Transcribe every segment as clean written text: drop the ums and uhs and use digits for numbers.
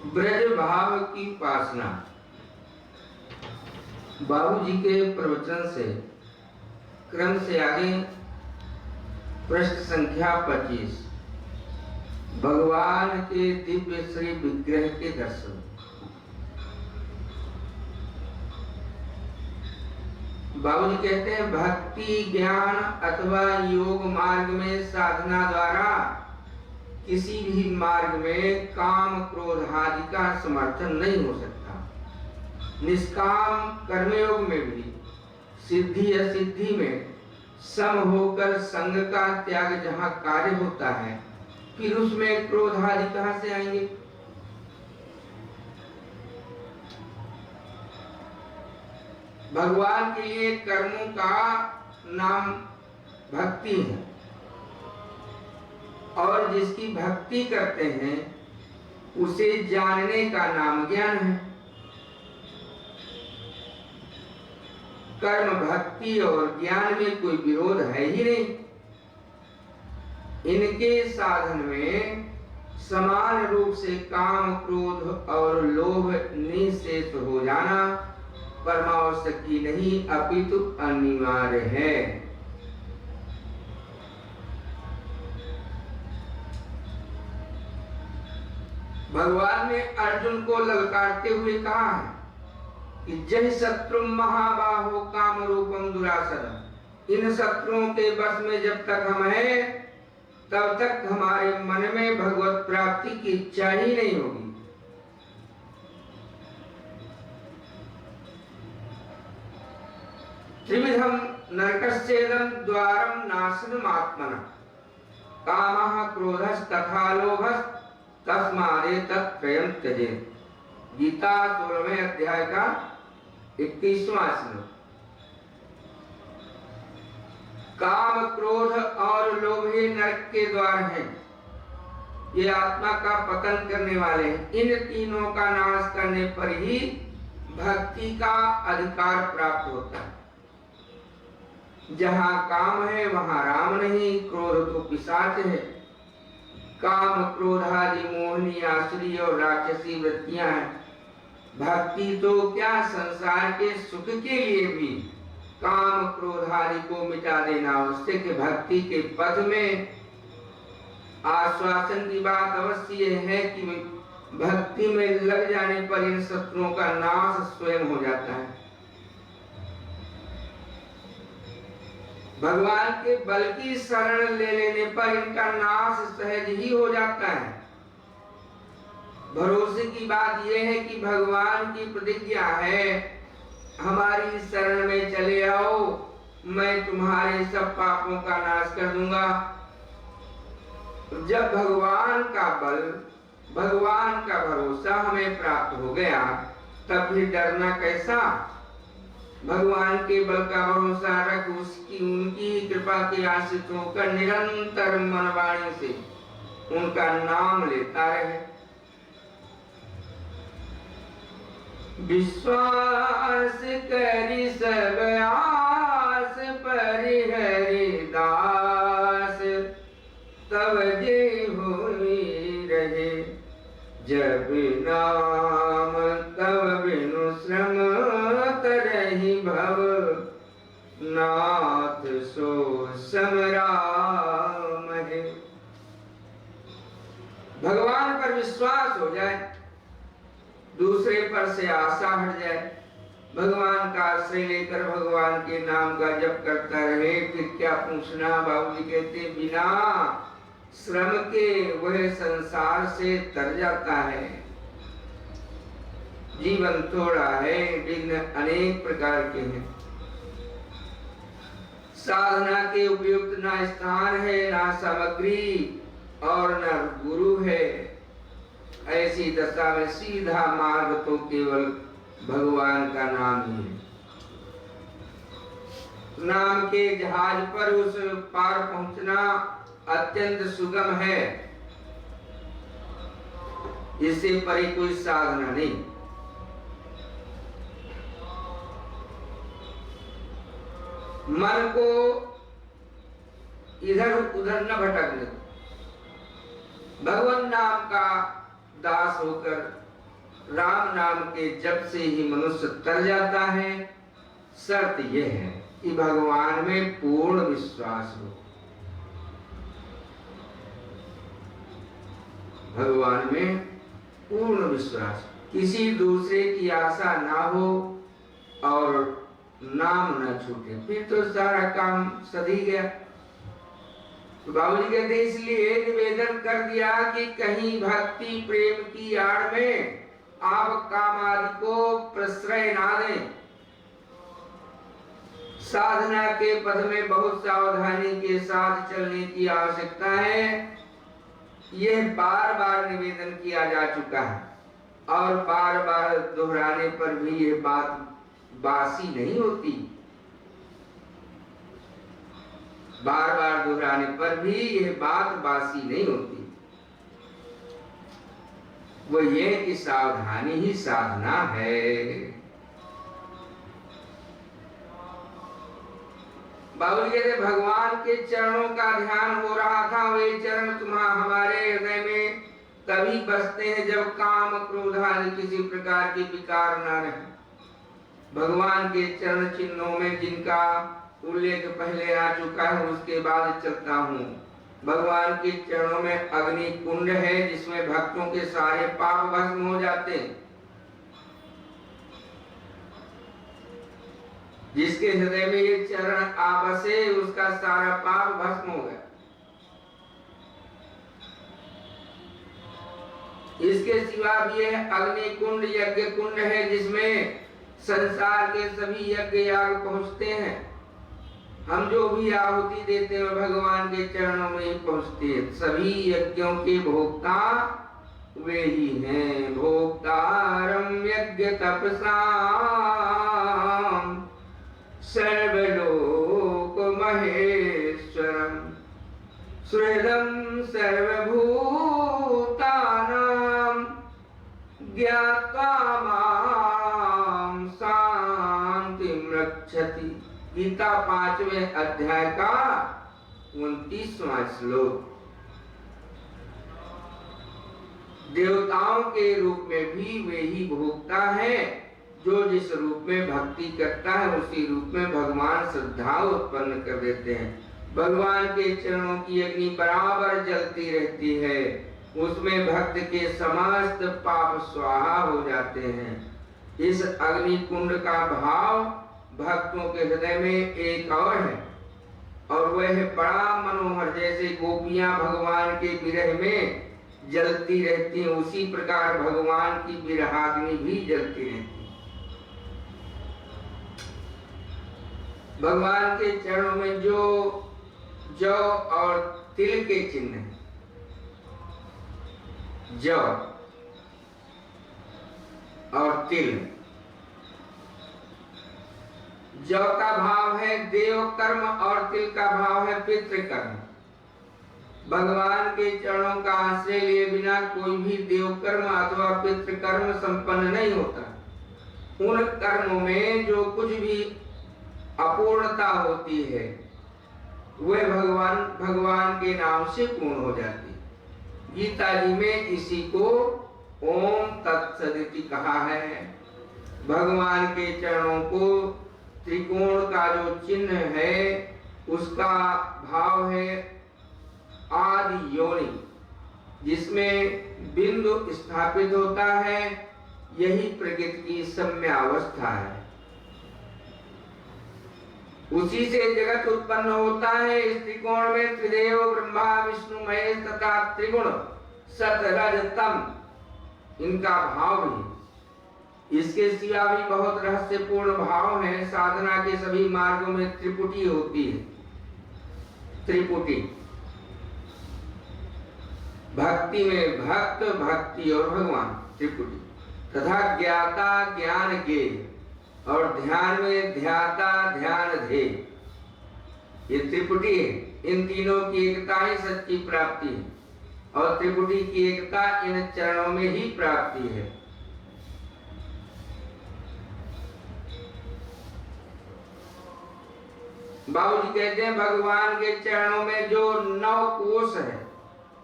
ब्रज भाव की उपासना। बाबूजी के प्रवचन से क्रम से आगे पृष्ठ संख्या 25, भगवान के दिव्य श्री विग्रह के दर्शन। बाबूजी कहते हैं, भक्ति ज्ञान अथवा योग मार्ग में साधना द्वारा किसी भी मार्ग में काम क्रोध आदि का समर्थन नहीं हो सकता। निष्काम कर्मयोग में भी सिद्धि असिद्धि में सम होकर संग का त्याग जहाँ कार्य होता है, फिर उसमें क्रोध आदि कहाँ से आएंगे? भगवान के लिए कर्मों का नाम भक्ति है, और जिसकी भक्ति करते हैं उसे जानने का नाम ज्ञान है। कर्म भक्ति और ज्ञान में कोई विरोध है ही नहीं। इनके साधन में समान रूप से काम क्रोध और लोभ निःशेष हो जाना परमावश्यक ही नहीं अपितु अनिवार्य है। भगवान ने अर्जुन को ललकारते हुए कहा है कि जय शत्रु महाबाहो काम रूपम दुरासद। इन शत्रुओं के बस में जब तक हम हैं तब तक हमारे मन में भगवत प्राप्ति की इच्छा ही नहीं होगी। त्रिविधम नरकस्येदं द्वारम नाशनम आत्मना कामः क्रोधस् तथा लोभस् तस्मादेतत्त्रयं त्यजेत्। गीता 16वें अध्याय का 21वां श्लोक। काम क्रोध और लोभ ही नरक के द्वार हैं। ये आत्मा का पतन करने वाले हैं। इन तीनों का नाश करने पर ही भक्ति का अधिकार प्राप्त होता है। जहाँ काम है वहाँ राम नहीं, क्रोध तो पिशाच है। काम क्रोध आदि मोहनी आसुरी और राक्षसी वृत्तियां हैं। भक्ति तो क्या, संसार के सुख के लिए भी काम क्रोध आदि को मिटा देना आवश्यक है। भक्ति के पथ में आश्वासन की बात अवश्य है कि भक्ति में लग जाने पर इन शत्रुओं का नाश स्वयं हो जाता है। भगवान के बल की शरण ले लेने पर इनका नाश सहज ही हो जाता है। भरोसे की बात यह है कि भगवान की प्रतिज्ञा है, हमारी शरण में चले आओ, मैं तुम्हारे सब पापों का नाश कर दूंगा। जब भगवान का बल, भगवान का भरोसा हमें प्राप्त हो गया, तब फिर डरना कैसा? भगवान के बल का भरोसा रख उसकी उनकी कृपा के आश्रित होकर निरंतर मनवाणी से उनका नाम लेता रहे। विश्वास करी सब आस परिहरि दास, तब जे होई रहे जब नाम तब बिनु श्रम तरहि भव नाथ सो समराम है। भगवान पर विश्वास हो जाए, दूसरे पर से आशा हट जाए, भगवान का आश्रय लेकर भगवान के नाम का जप करता रहे, फिर क्या पूछना। बाबूजी कहते बिना श्रम के वह संसार से तर जाता है। जीवन थोड़ा है, विघ्न अनेक प्रकार के हैं। साधना के उपयुक्त ना स्थान है, ना सामग्री और न गुरु है। ऐसी दशा में सीधा मार्ग तो केवल भगवान का नाम ही है। नाम के जहाज पर उस पार पहुंचना अत्यंत सुगम है। इससे परे कोई साधना नहीं। मन को इधर उधर न भटकने, भगवान नाम का दास होकर राम नाम के जप से ही मनुष्य तर जाता है। शर्त यह है कि भगवान में पूर्ण विश्वास हो, भगवान में पूर्ण विश्वास, किसी दूसरे की आशा ना हो और नाम न छूटे, फिर तो सारा काम सधी गया। तो बाबूजी कहते इसलिए निवेदन कर दिया कि कहीं भक्ति प्रेम की आड़ में आप काम आदि को प्रश्रय ना दें। साधना के पद में बहुत सावधानी के साथ चलने की आवश्यकता है। यह बार बार निवेदन किया जा चुका है और बार बार दोहराने पर भी यह बात बासी नहीं होती। बार बार दोहराने पर भी यह बात बासी नहीं होती। वो ये कि सावधानी ही साधना है। बाबू कहते भगवान के चरणों का ध्यान हो रहा था। वे चरण तुम्हारे हमारे हृदय में तभी बसते हैं जब काम क्रोध आदि किसी प्रकार के विकार न रहे। भगवान के चरण चिन्हों में जिनका उल्लेख पहले आ चुका है उसके बाद चलता हूँ। भगवान के चरणों में अग्नि कुंड है जिसमें भक्तों के सारे पाप भस्म हो जाते हैं। जिसके हृदय में ये चरण आ बसे उसका सारा पाप भस्म हो गया। इसके सिवा भी अग्नि कुंड यज्ञ कुंड है जिसमें संसार के सभी यज्ञ याग पहुंचते हैं। हम जो भी आहुति देते हैं भगवान के चरणों में पहुंचते हैं। सभी यज्ञों के भोक्ता वे ही हैं। भोक्तारम यज्ञ तपसाम सर्वलोक महेश्वरम सुहृदं सर्वभूतानां ज्ञात्वा मां शांतिं रक्षति। गीता 5वें अध्याय का 29वां श्लोक। देवताओं के रूप में भी वे ही भोक्ता है। जो जिस रूप में भक्ति करता है उसी रूप में भगवान श्रद्धा उत्पन्न कर देते हैं। भगवान के चरणों की अग्नि बराबर जलती रहती है। उसमें भक्त के समस्त पाप स्वाहा हो जाते हैं। इस अग्नि कुंड का भाव भक्तों के हृदय में एक और है और वह बड़ा मनोहर। जैसे गोपियां भगवान के विरह में जलती रहती हैं उसी प्रकार भगवान की विरहाग्नि भी जलती रहती है। भगवान के चरणों में जो जौ और तिल के चिन्ह है। जौ और तिल। जौ का भाव है देव कर्म और तिल का भाव है पितृ कर्म। भगवान के चरणों का आश्रय लिए बिना कोई भी देव कर्म अथवा पितृ कर्म संपन्न नहीं होता। उन कर्मों में जो कुछ भी अपूर्णता होती है वह भगवान के नाम से पूर्ण हो जाती है। गीता जी में इसी को ओम तत्सदिति कहा है। भगवान के चरणों को त्रिकोण का जो चिन्ह है उसका भाव है आदि योनि, जिसमें बिंदु स्थापित होता है। यही प्रकृति की सम्यावस्था है। उसी से जगत उत्पन्न होता है। इस त्रिकोण में त्रिदेव ब्रह्मा विष्णु महेश तथा त्रिगुण सत रज तम इनका भाव भी। इसके सिवा भी बहुत रहस्यपूर्ण भाव है। साधना के सभी मार्गों में त्रिपुटी होती है। त्रिपुटी भक्ति में भक्त भक्ति और भगवान त्रिपुटी तथा ज्ञाता ज्ञान ज्ञेय और ध्यान में ध्याता ध्येय ध्येय। ये त्रिपुटी है। इन तीनों की एकता ही सच्ची प्राप्ति है और त्रिपुटी की एकता इन चरणों में ही प्राप्ति है। बाबूजी कहते हैं भगवान के चरणों में जो 9 कोश है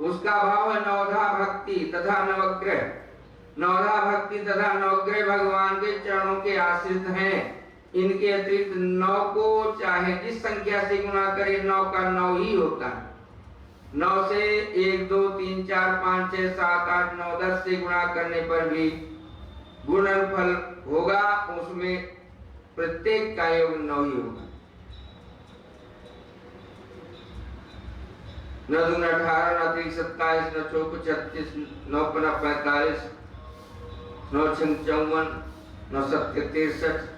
उसका भाव है नवधा भक्ति तथा नवग्रह। नवधा भक्ति तथा नवग्रह भगवान के चरणों के आश्रित हैं। इनके अतिरिक्त 9 को चाहे जिस संख्या से गुणा करे 9 का 9 ही होता है। 9 से 1 2 3 4 5 6 7 8 9 10 से गुणा करने पर भी गुणनफल होगा, उसमें प्रत्येक का योग 9 ही होगा। 9 दूना 18, 9 त्रिक 27, 9 चौक 36, 9 पना 45, 9 छंग 54, 9 सत्य 63।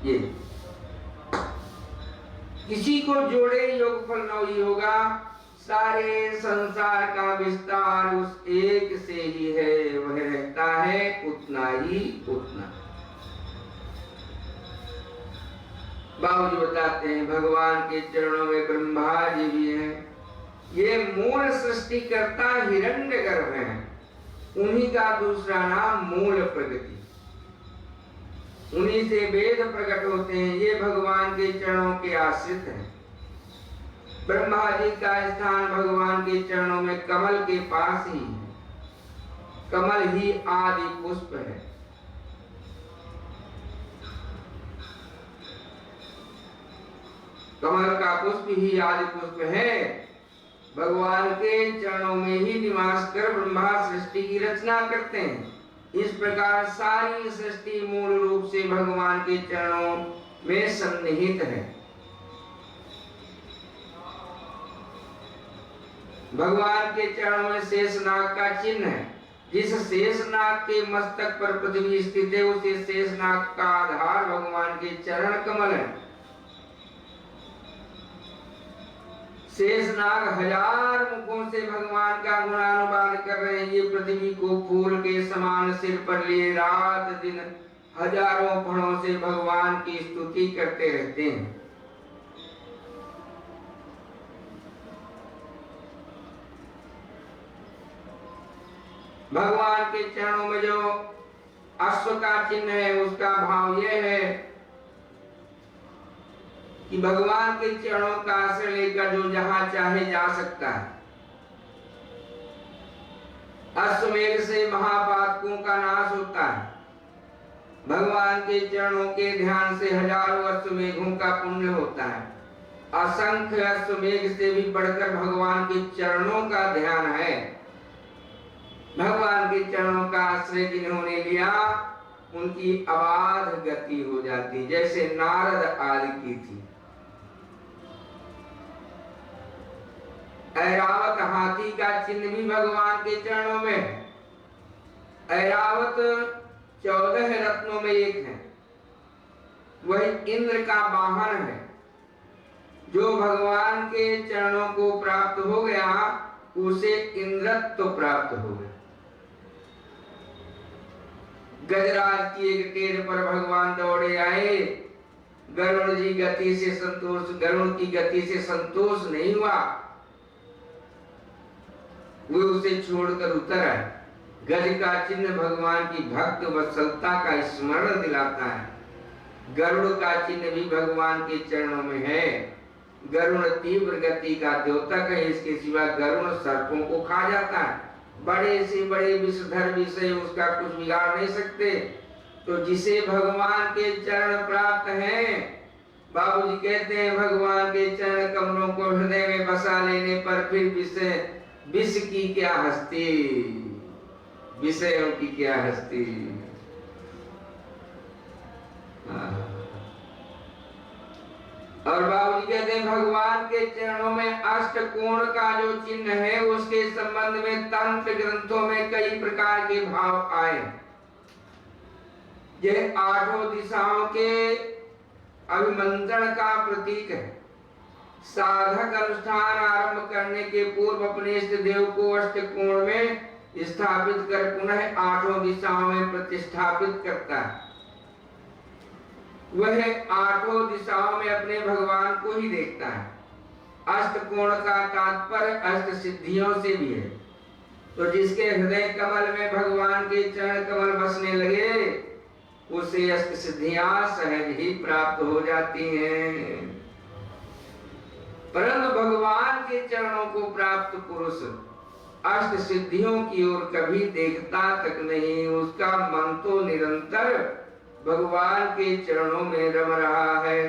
ये किसी को जोड़े योगफल 9 ही होगा। सारे संसार का विस्तार उस एक से ही है, वह रहता है उतना ही उतना। बाबूजी बताते हैं भगवान के चरणों में ब्रह्मा जी भी हैं। ये मूल सृष्टिकर्ता हिरण्यगर्भ है, उन्हीं का दूसरा नाम मूल प्रगति। उन्हीं से वेद प्रकट होते हैं। ये भगवान के चरणों के आश्रित हैं। ब्रह्मा जी का स्थान भगवान के चरणों में कमल के पास ही है। कमल ही आदि पुष्प है। कमल का पुष्प ही आदि पुष्प है। भगवान के चरणों में ही निवास कर ब्रह्मा सृष्टि की रचना करते हैं। इस प्रकार सारी सृष्टि मूल रूप से भगवान के चरणों में सन्निहित है। भगवान के चरणों में शेषनाग का चिन्ह है। जिस शेषनाग के मस्तक पर पृथ्वी स्थित है, उसे शेषनाग का आधार भगवान के चरण कमल है। शेषनाग 1000 मुखों से भगवान का गुणानुवाद कर रहे हैं। ये पृथ्वी को फूल के समान सिर पर लिए रात दिन हजारों फणों से भगवान की स्तुति करते रहते हैं। भगवान के चरणों में जो अश्व का चिन्ह है, उसका भाव यह है कि भगवान के चरणों का आश्रय लेकर जो जहां चाहे जा सकता है। अश्वमेध से महापातकों का नाश होता है। भगवान के चरणों के ध्यान से हजारों अश्वमेघों का पुण्य होता है। असंख्य अश्वमेघ से भी बढ़कर भगवान के चरणों का ध्यान है। भगवान के चरणों का आश्रय जिन्होंने लिया, उनकी अबाध गति हो जाती, जैसे नारद आदि की थी। ऐरावत हाथी का चिन्ह भी भगवान के चरणों में है। ऐरावत 14 रत्नों में एक है। वह इंद्र का वाहन है। जो भगवान के चरणों को प्राप्त हो गया, उसे इंद्रत्व प्राप्त हो गया। गजराज की एक टेढ़ पर भगवान दौड़े आए। गरुड़ की गति से संतोष नहीं हुआ। वो उसे छोड़कर उतर आए। गज का चिन्ह भगवान की भक्त वत्सलता का स्मरण दिलाता है। गरुड़ का चिन्ह भी भगवान के चरणों में है। गरुड़ तीव्र गति का द्योतक है। इसके सिवा गरुड़ सर्पों को खा जाता है। बड़े से बड़े विषधर विषय उसका कुछ बिगाड़ नहीं सकते। तो जिसे भगवान के चरण प्राप्त हैं, बाबूजी कहते हैं भगवान के चरण कमलों को हृदय में बसा लेने पर फिर विष की क्या हस्ती, विषयों की क्या हस्ती। और बाबूजी कहते हैं भगवान के चरणों में अष्टकोण का जो चिन्ह है, उसके संबंध में तंत्र ग्रंथों में कई प्रकार के भाव आए। यह 8 दिशाओं के अभिमंत्रण का प्रतीक है। साधक अनुष्ठान आरंभ करने के पूर्व अपने इष्ट देव को अष्टकोण में स्थापित कर पुनः 8 दिशाओं में प्रतिष्ठापित करता है। वह 8 दिशाओं में अपने भगवान को ही देखता है। अष्टकोण का तात्पर्य अष्ट सिद्धियों से भी है। तो जिसके हृदय कमल में भगवान के चरण कमल बसने लगे, उसे अष्ट सिद्धियां सहज ही प्राप्त हो जाती हैं। परंतु भगवान के चरणों को प्राप्त पुरुष अष्ट सिद्धियों की ओर कभी देखता तक नहीं, उसका मन तो निरंतर भगवान के चरणों में रम रहा है।